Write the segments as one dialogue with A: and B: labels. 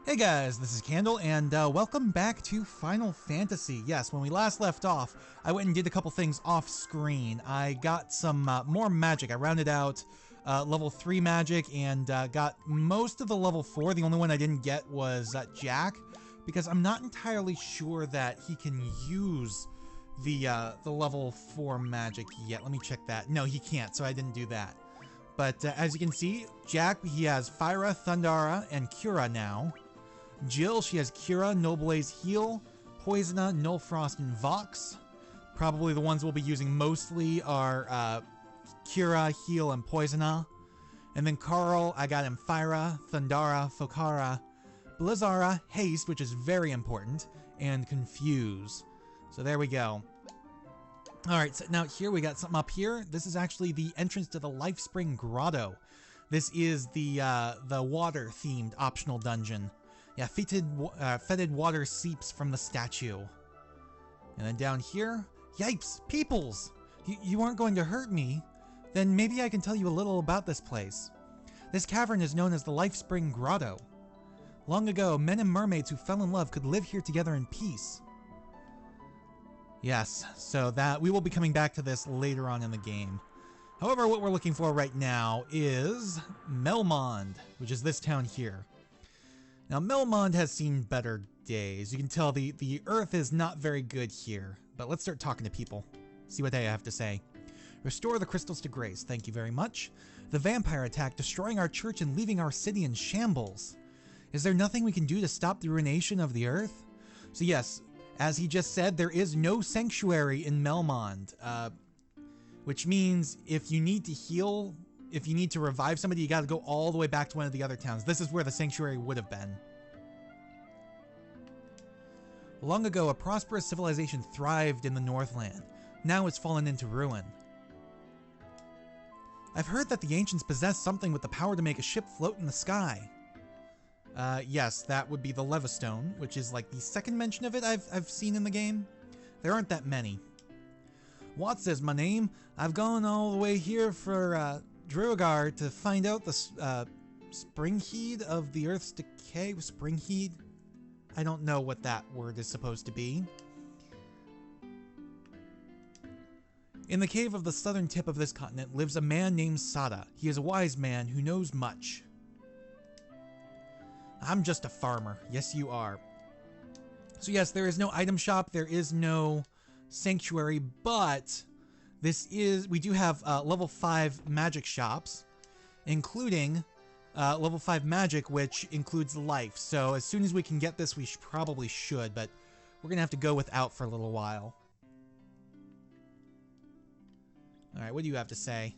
A: Hey guys, this is Candle, and welcome back to Final Fantasy. Yes, when we last left off, I went and did a couple things off screen. I got some more magic. I rounded out level 3 magic and got most of the level 4. The only one I didn't get was Jack, because I'm not entirely sure that he can use the level 4 magic yet. Let me check that. No, he can't, so I didn't do that. But as you can see, Jack, he has Fyra, Thundara, and Cura now. Jill, she has Cura, Noblaze, Heal, Poisona, Nullfrost, and Vox. Probably the ones we'll be using mostly are Cura, Heal, and Poisona. And then Carl, I got him Fyra, Thundara, Fokara, Blizzara, Haste, which is very important, and Confuse. So there we go. Alright, so now here we got something up here. This is actually the entrance to the Lifespring Grotto. This is the water-themed optional dungeon. Yeah, fetid water seeps from the statue. And then down here, yipes, peoples! You aren't going to hurt me? Then maybe I can tell you a little about this place. This cavern is known as the Lifespring Grotto. Long ago, men and mermaids who fell in love could live here together in peace. Yes, so that we will be coming back to this later on in the game. However, what we're looking for right now is Melmond, which is this town here. Now, Melmond has seen better days. You can tell the earth is not very good here. But let's start talking to people. See what they have to say. Restore the crystals to grace. Thank you very much. The vampire attack, destroying our church and leaving our city in shambles. Is there nothing we can do to stop the ruination of the earth? So yes, as he just said, there is no sanctuary in Melmond. Which means if you need to heal... If you need to revive somebody, you gotta go all the way back to one of the other towns. This is where the sanctuary would have been. Long ago, a prosperous civilization thrived in the Northland. Now it's fallen into ruin. I've heard that the ancients possessed something with the power to make a ship float in the sky. Yes, that would be the Levistone, which is like the second mention of it I've seen in the game. There aren't that many. Watts is my name. I've gone all the way here for, Drogar to find out the springheed of the Earth's decay. Springheed? I don't know what that word is supposed to be. In the cave of the southern tip of this continent lives a man named Sada. He is a wise man who knows much. I'm just a farmer. Yes, you are. So yes, there is no item shop. There is no sanctuary, but... we do have level 5 magic shops, including level 5 magic, which includes life. So as soon as we can get this, we probably should, but we're going to have to go without for a little while. Alright, what do you have to say?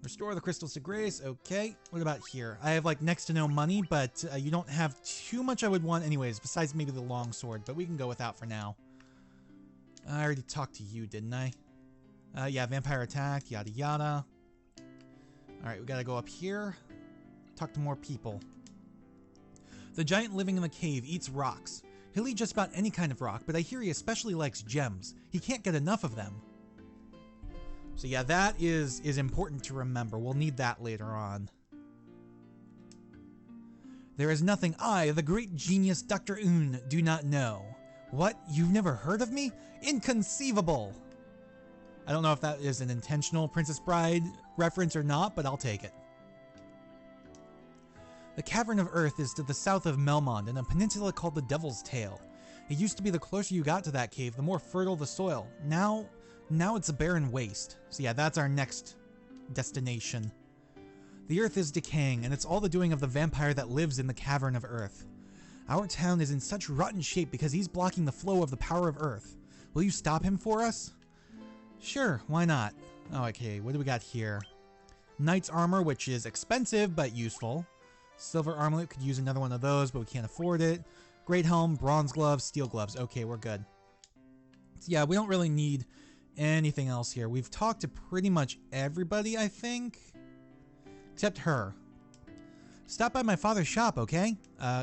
A: Restore the crystals to grace. Okay, what about here? I have like next to no money, but you don't have too much I would want anyways, besides maybe the longsword, but we can go without for now. I already talked to you, didn't I? Yeah, vampire attack, yada yada. Alright, we gotta go up here. Talk to more people. The giant living in the cave eats rocks. He'll eat just about any kind of rock, but I hear he especially likes gems. He can't get enough of them. So yeah, that is important to remember. We'll need that later on. There is nothing I, the great genius Dr. Un, do not know. What? You've never heard of me? Inconceivable! I don't know if that is an intentional Princess Bride reference or not, but I'll take it. The Cavern of Earth is to the south of Melmond in a peninsula called the Devil's Tail. It used to be the closer you got to that cave, the more fertile the soil. Now it's a barren waste. So yeah, that's our next destination. The Earth is decaying, and it's all the doing of the vampire that lives in the Cavern of Earth. Our town is in such rotten shape because he's blocking the flow of the power of Earth. Will you stop him for us? Sure, why not? Oh, okay, what do we got here? Knight's armor, which is expensive but useful. Silver armlet, could use another one of those, but we can't afford it. Great helm, bronze gloves, steel gloves. Okay, we're good. So yeah, we don't really need anything else here. We've talked to pretty much everybody, I think. Except her. Stop by my father's shop, okay?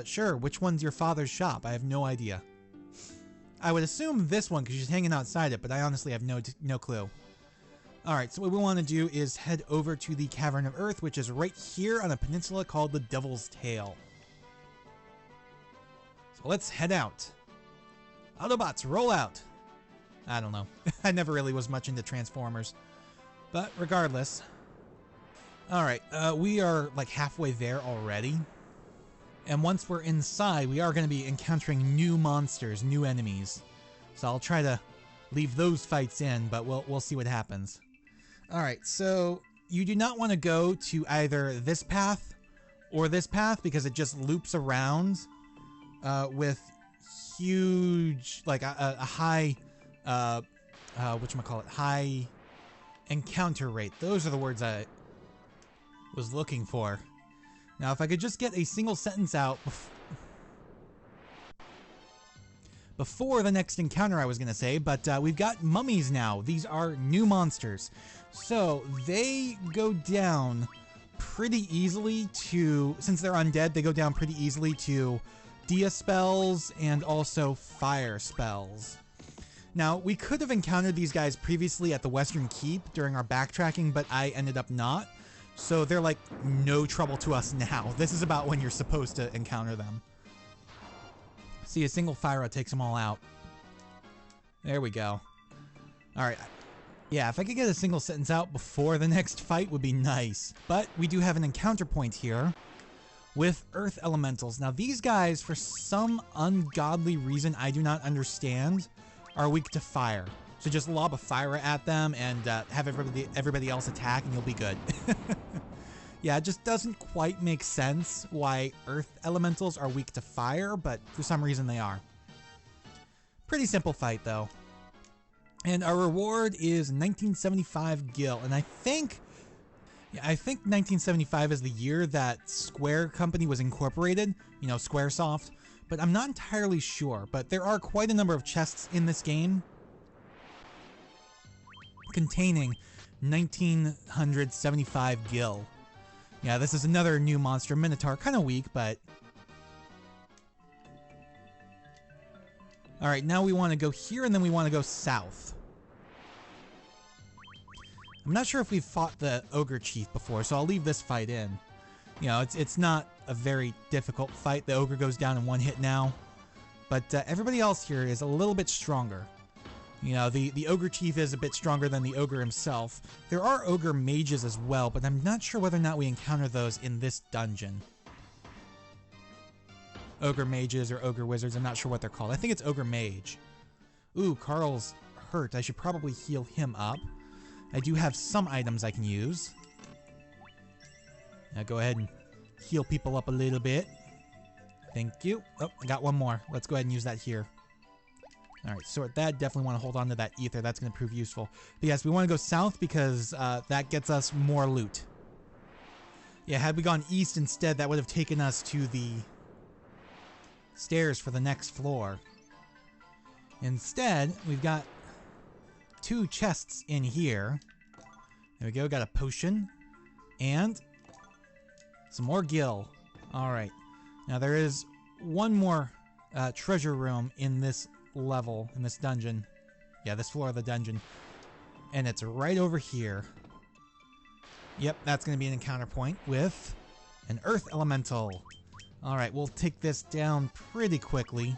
A: Sure, which one's your father's shop? I have no idea. I would assume this one because she's hanging outside it, but I honestly have no clue. Alright, so what we want to do is head over to the Cavern of Earth, which is right here on a peninsula called the Devil's Tail. So let's head out. Autobots, roll out. I don't know. I never really was much into Transformers. But regardless. Alright, we are like halfway there already. And once we're inside, we are going to be encountering new monsters, new enemies. So I'll try to leave those fights in, but we'll see what happens. Alright, so you do not want to go to either this path or this path because it just loops around with huge, like a high, whatchamacallit, high encounter rate. Those are the words I was looking for. Now, if I could just get a single sentence out before the next encounter, I was going to say, but we've got mummies now. These are new monsters. So they go down pretty easily to, since they're undead, they go down pretty easily to Dia spells and also fire spells. Now, we could have encountered these guys previously at the Western Keep during our backtracking, but I ended up not. So they're like no trouble to us now. This is about when you're supposed to encounter them. See, a single fire takes them all out. There we go. Alright. Yeah, if I could get a single sentence out before the next fight would be nice. But we do have an encounter point here with Earth Elementals. Now these guys, for some ungodly reason I do not understand, are weak to fire. So just lob a fire at them and have everybody else attack and you'll be good. Yeah, it just doesn't quite make sense why Earth Elementals are weak to fire, but for some reason they are. Pretty simple fight though. And our reward is 1975 gil, and I think 1975 is the year that Square Company was incorporated, you know, Squaresoft, but I'm not entirely sure. But there are quite a number of chests in this game containing 1975 gil. Yeah, this is another new monster, Minotaur, kind of weak, but... Alright, now we want to go here, and then we want to go south. I'm not sure if we've fought the Ogre Chief before, so I'll leave this fight in. You know, it's not a very difficult fight. The Ogre goes down in one hit now. But everybody else here is a little bit stronger. You know, the Ogre Chief is a bit stronger than the Ogre himself. There are Ogre Mages as well, but I'm not sure whether or not we encounter those in this dungeon. Ogre Mages or Ogre Wizards, I'm not sure what they're called. I think it's Ogre Mage. Ooh, Carl's hurt. I should probably heal him up. I do have some items I can use. Now go ahead and heal people up a little bit. Thank you. Oh, I got one more. Let's go ahead and use that here. Alright, sort that. Definitely want to hold on to that ether. That's going to prove useful. But yes, we want to go south because that gets us more loot. Yeah, had we gone east instead, that would have taken us to the stairs for the next floor. Instead, we've got 2 chests in here. There we go, got a potion. And some more gil. Alright. Now there is one more treasure room in this level, in this dungeon. Yeah, this floor of the dungeon. And it's right over here. Yep, that's going to be an encounter point with an Earth Elemental. Alright, we'll take this down pretty quickly.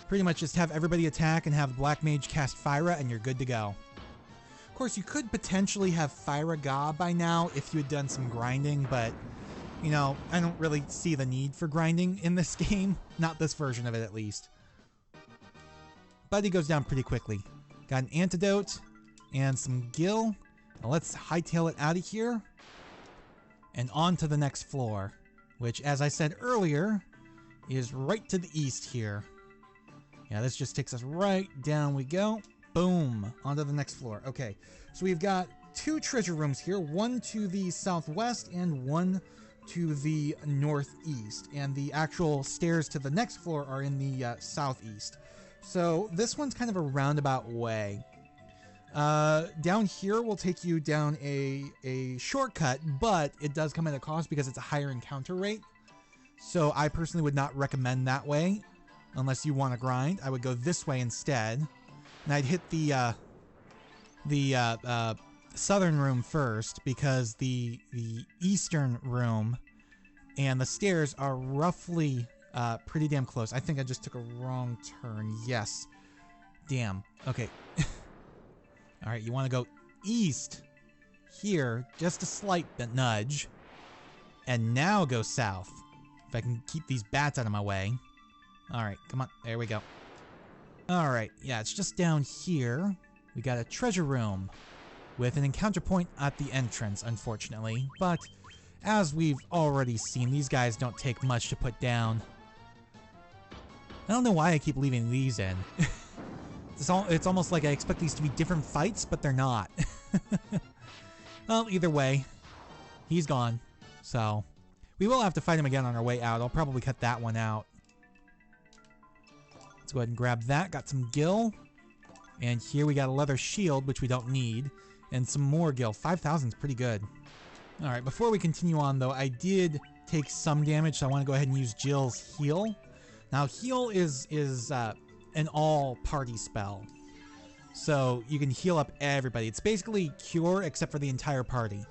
A: Pretty much just have everybody attack and have Black Mage cast Fyra and you're good to go. Of course, you could potentially have Fyra Ga by now if you had done some grinding, but, you know, I don't really see the need for grinding in this game. Not this version of it, at least. But he goes down pretty quickly. Got an antidote and some gil. Now let's hightail it out of here and on to the next floor, which, as I said earlier, is right to the east here. Yeah, this just takes us right down we go. Boom. Onto the next floor. Okay, so we've got 2 treasure rooms here. One to the southwest and one to the northeast. And the actual stairs to the next floor are in the southeast. So this one's kind of a roundabout way. Down here will take you down a shortcut, but it does come at a cost because it's a higher encounter rate. So I personally would not recommend that way. Unless you want to grind, I would go this way instead. And I'd hit the southern room first because the eastern room and the stairs are roughly Pretty damn close. I think I just took a wrong turn. Yes. Damn. Okay. Alright, you want to go east here. Just a slight nudge. And now go south. If I can keep these bats out of my way. Alright, come on. There we go. Alright, yeah, it's just down here. We got a treasure room with an encounter point at the entrance, unfortunately. But as we've already seen, these guys don't take much to put down. I don't know why I keep leaving these in. It's almost like I expect these to be different fights, but they're not. Well, either way, he's gone. So, we will have to fight him again on our way out. I'll probably cut that one out. Let's go ahead and grab that. Got some gil. And here we got a leather shield, which we don't need. And some more gil. 5,000 is pretty good. Alright, before we continue on, though, I did take some damage, so I want to go ahead and use Jill's heal. Now, heal is an all-party spell. So, you can heal up everybody. It's basically cure, except for the entire party.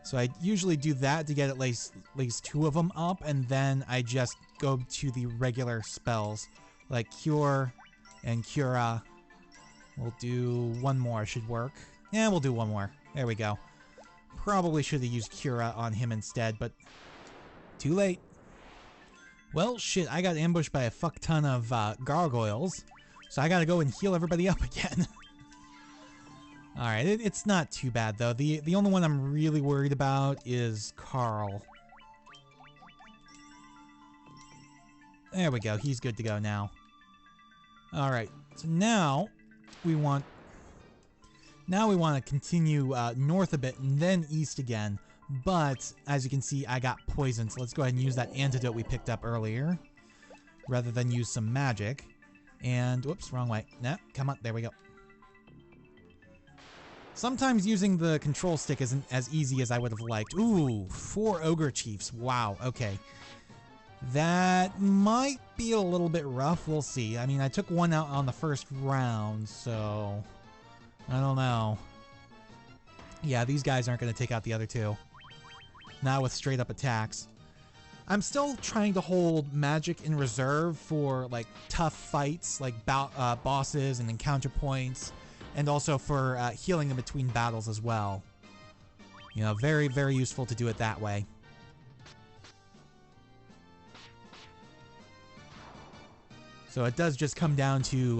A: So I usually do that to get at least 2 of them up, and then I just go to the regular spells, like Cure and Cura. We'll do one more, should work. Yeah, we'll do one more. There we go. Probably should have used Cura on him instead, but too late. Well, shit, I got ambushed by a fuck ton of gargoyles, so I gotta go and heal everybody up again. Alright, it's not too bad, though. The only one I'm really worried about is Carl. There we go. He's good to go now. Alright, so now we want to continue north a bit and then east again. But, as you can see, I got poisoned, so let's go ahead and use that antidote we picked up earlier, rather than use some magic. And, whoops, wrong way. Nah, come on, there we go. Sometimes using the control stick isn't as easy as I would have liked. Ooh, 4 ogre chiefs. Wow, okay. That might be a little bit rough. We'll see. I mean, I took one out on the first round, so I don't know. Yeah, these guys aren't going to take out the other 2. Not with straight up attacks. I'm still trying to hold magic in reserve for, like, tough fights, like bosses and encounter points. And also for healing in between battles as well. You know, very, very useful to do it that way. So it does just come down to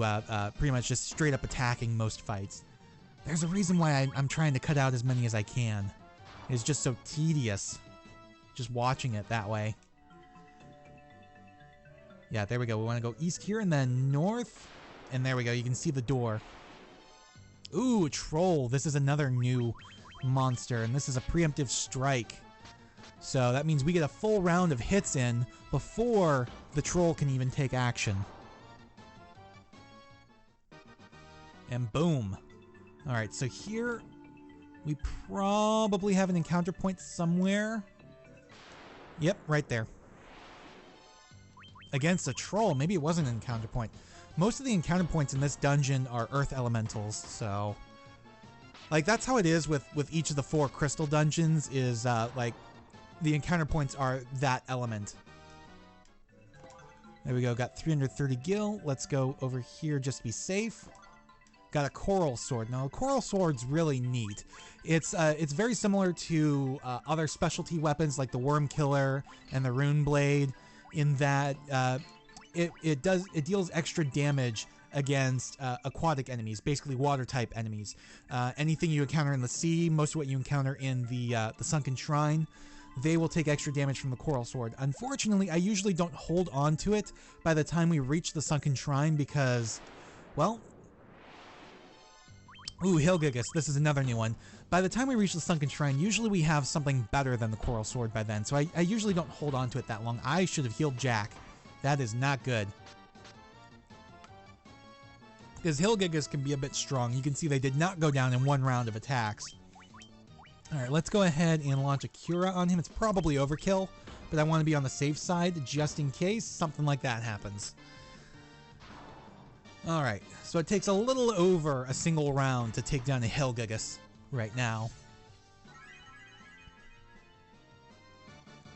A: pretty much just straight up attacking most fights. There's a reason why I'm trying to cut out as many as I can. It's just so tedious just watching it that way. Yeah, there we go. We want to go east here and then north. And there we go. You can see the door. Ooh, troll. This is another new monster, and this is a preemptive strike. So that means we get a full round of hits in before the troll can even take action. And boom. Alright, so here we probably have an encounter point somewhere. Yep, right there. Against a troll. Maybe it wasn't an encounter point. Most of the encounter points in this dungeon are earth elementals, so like that's how it is with each of the 4 crystal dungeons is like the encounter points are that element. There we go, got 330 gil. Let's go over here just to be safe. Got a coral sword. Now a coral sword's really neat. It's very similar to other specialty weapons like the worm killer and the rune blade in that it deals extra damage against aquatic enemies, basically water type enemies. Anything you encounter in the sea, most of what you encounter in the sunken shrine, they will take extra damage from the coral sword. Unfortunately, I usually don't hold on to it by the time we reach the sunken shrine because, well, ooh, Hilgigus, this is another new one. By the time we reach the sunken shrine, usually we have something better than the coral sword by then, so I usually don't hold on to it that long. I should have healed Jack. That is not good. Because Hilgigus can be a bit strong. You can see they did not go down in 1 round of attacks. Alright, let's go ahead and launch a Cura on him. It's probably overkill, but I want to be on the safe side just in case something like that happens. Alright, so it takes a little over a single round to take down a Hilgigus right now.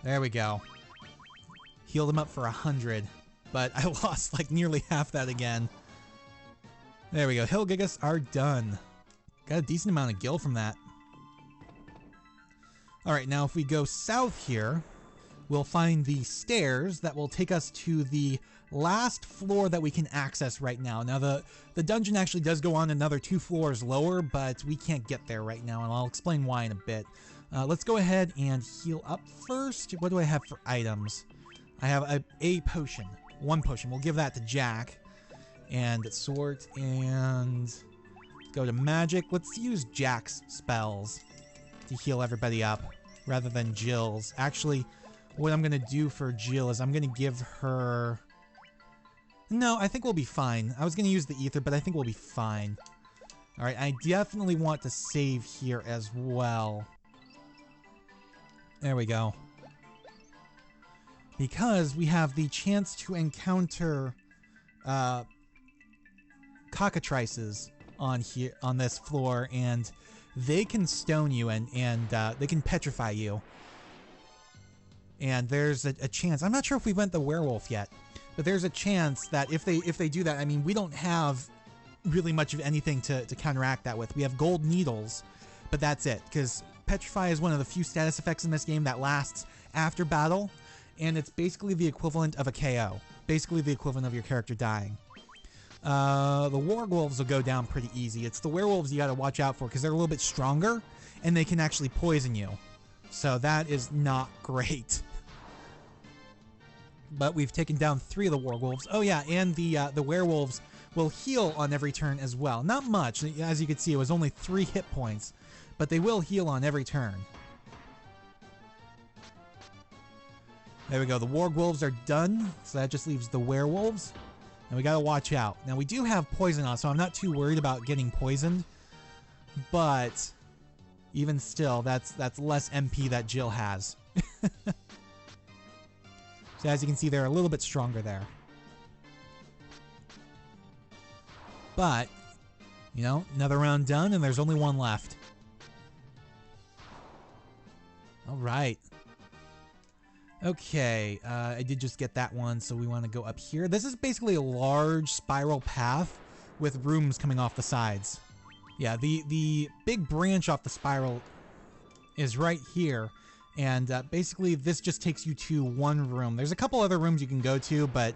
A: There we go. Healed him up for 100, but I lost like nearly half that again. There we go. Hill Gigas are done. Got a decent amount of gil from that. Alright, now if we go south here, we'll find the stairs that will take us to the last floor that we can access right now. Now, the dungeon actually does go on another 2 floors lower, but we can't get there right now, and I'll explain why in a bit. Let's go ahead and heal up first. What do I have for items? I have a potion. 1 potion. We'll give that to Jack. And sort, and go to magic. Let's use Jack's spells to heal everybody up, rather than Jill's. Actually, what I'm going to do for Jill is I'm going to give her... No, I think we'll be fine. I was going to use the ether, but I think we'll be fine. Alright, I definitely want to save here as well. There we go. Because we have the chance to encounter cockatrices on here on this floor, and they can stone you and they can petrify you. And there's a chance. I'm not sure if we went the werewolf yet, but there's a chance that if they do that, I mean, we don't have really much of anything to counteract that with. We have gold needles, but that's it, because petrify is one of the few status effects in this game that lasts after battle, and it's basically the equivalent of a KO. Basically the equivalent of your character dying. The wargolves will go down pretty easy. It's the werewolves you gotta watch out for, because they're a little bit stronger, and they can actually poison you. So that is not great. But we've taken down 3 of the wargolves. Oh yeah, and the werewolves will heal on every turn as well. Not much. As you can see, it was only 3 hit points, but they will heal on every turn. There we go. The wargolves are done, so that just leaves the werewolves. And we gotta watch out. Now, we do have poison on, so I'm not too worried about getting poisoned. But even still, that's less MP that Jill has. So as you can see, they're a little bit stronger there. But, you know, another round done, and there's only 1 left. All right. Okay, I did just get that one, so we want to go up here. This is basically a large spiral path with rooms coming off the sides. Yeah, the big branch off the spiral is right here, and basically this just takes you to 1 room. There's a couple other rooms you can go to, but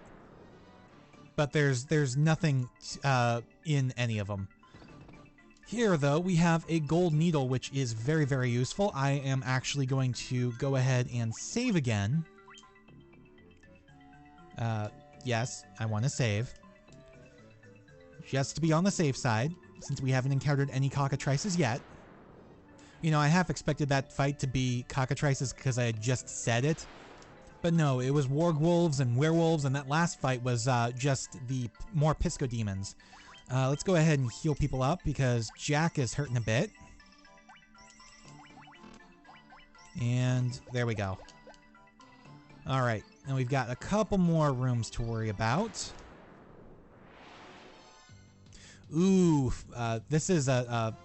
A: there's nothing in any of them. Here, though, we have a gold needle, which is very, very useful. I am actually going to go ahead and save again. Yes, I want to save. Just to be on the safe side, since we haven't encountered any cockatrices yet. You know, I half expected that fight to be cockatrices because I had just said it. But no, it was wargolves and werewolves, and that last fight was just the more pisco demons. Let's go ahead and heal people up because Jack is hurting a bit. And there we go. Alright, and we've got a couple more rooms to worry about. Ooh, this is a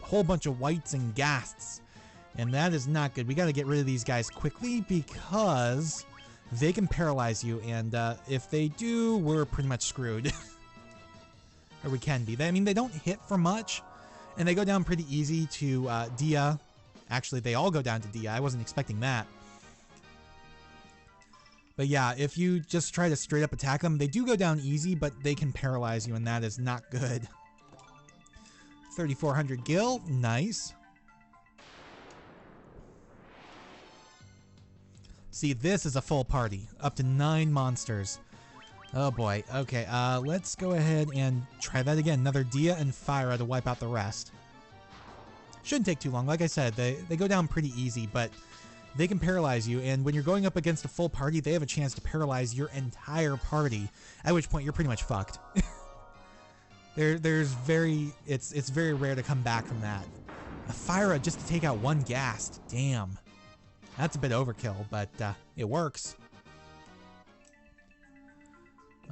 A: whole bunch of whites and ghasts. And that is not good. We gotta get rid of these guys quickly because they can paralyze you. And if they do, we're pretty much screwed. Or we can be. I mean, they don't hit for much, and they go down pretty easy to Dia. Actually, they all go down to Dia. I wasn't expecting that. But yeah, if you just try to straight up attack them, they do go down easy, but they can paralyze you, and that is not good. 3,400 gil. Nice. See, this is a full party. Up to 9 monsters. Oh boy. Okay, let's go ahead and try that again. Another Dia and Fyra to wipe out the rest. Shouldn't take too long. Like I said, they go down pretty easy, but they can paralyze you, and when you're going up against a full party, they have a chance to paralyze your entire party, at which point you're pretty much fucked. It's very rare to come back from that. A Fyra just to take out 1 ghast. Damn. That's a bit overkill, but it works.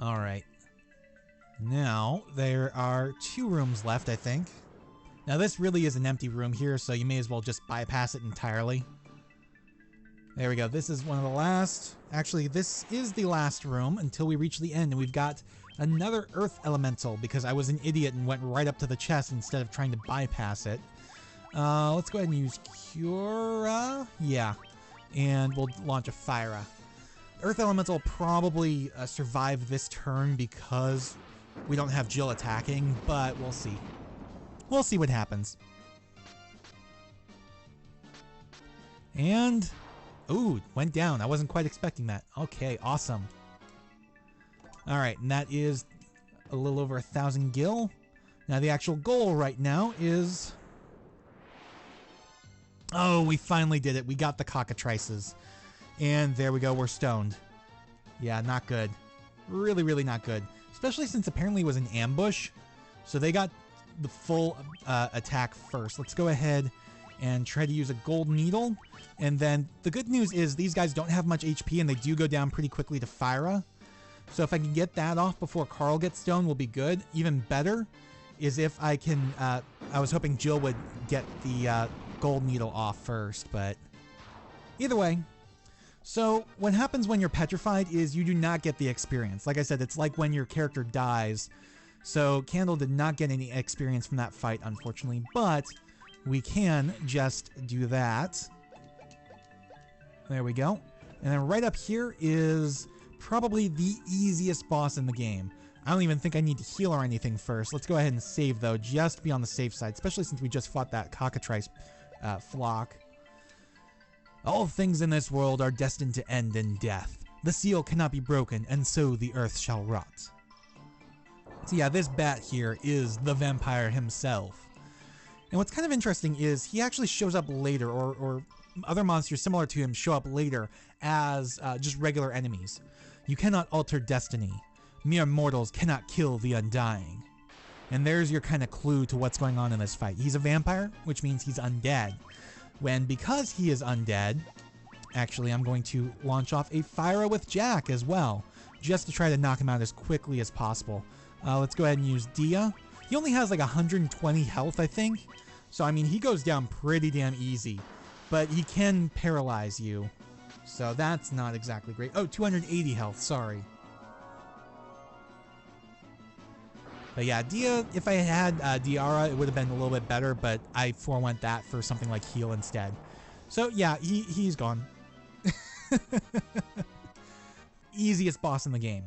A: Alright. Now, there are 2 rooms left, I think. Now, this really is an empty room here, so you may as well just bypass it entirely. There we go. This is one of the last. Actually, this is the last room until we reach the end. And we've got another Earth Elemental because I was an idiot and went right up to the chest instead of trying to bypass it. Let's go ahead and use Cura. Yeah. And we'll launch a Fyra. Earth Elemental probably survive this turn because we don't have Jill attacking, but we'll see. We'll see what happens. And... ooh, went down. I wasn't quite expecting that. Okay, awesome. Alright, and that is a little over 1,000 gil. Now the actual goal right now is... oh, we finally did it. We got the cockatrices. And there we go, we're stoned. Yeah, not good. Really, really not good. Especially since apparently it was an ambush. So they got the full attack first. Let's go ahead and try to use a gold needle. And then the good news is these guys don't have much HP and they do go down pretty quickly to Fyra. So if I can get that off before Carl gets stoned, we'll be good. Even better is if I can... I was hoping Jill would get the gold needle off first, but either way. So what happens when you're petrified is you do not get the experience. Like I said, it's like when your character dies. So Candle did not get any experience from that fight, unfortunately, but we can just do that. There we go. And then right up here is probably the easiest boss in the game. I don't even think I need to heal or anything first. Let's go ahead and save, though, just to be on the safe side, especially since we just fought that cockatrice flock. All things in this world are destined to end in death. The seal cannot be broken, and so the earth shall rot. So yeah, this bat here is the vampire himself. And what's kind of interesting is he actually shows up later, or other monsters similar to him show up later as just regular enemies. You cannot alter destiny. Mere mortals cannot kill the undying. And there's your kind of clue to what's going on in this fight. He's a vampire, which means he's undead. Because he is undead, actually I'm going to launch off a Fyra with Jack as well, just to try to knock him out as quickly as possible. Let's go ahead and use Dia. He only has like 120 health, I think. So, I mean, he goes down pretty damn easy. But he can paralyze you. So that's not exactly great. Oh, 280 health, sorry. But yeah, Dia, if I had Diara, it would have been a little bit better, but I forewent that for something like heal instead. So yeah, he's gone. Easiest boss in the game.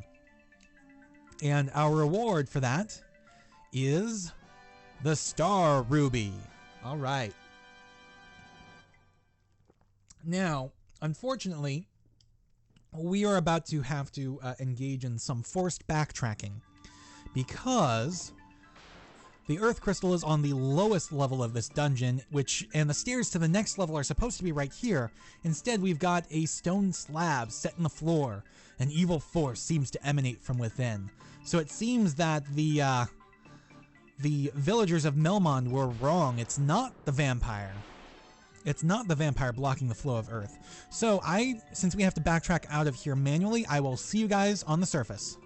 A: And our reward for that is the Star Ruby. All right. Now, unfortunately, we are about to have to engage in some forced backtracking because the Earth Crystal is on the lowest level of this dungeon, and the stairs to the next level are supposed to be right here. Instead, we've got a stone slab set in the floor. An evil force seems to emanate from within. So it seems that the villagers of Melmond were wrong. It's not the vampire. It's not the vampire blocking the flow of Earth. So since we have to backtrack out of here manually, I will see you guys on the surface.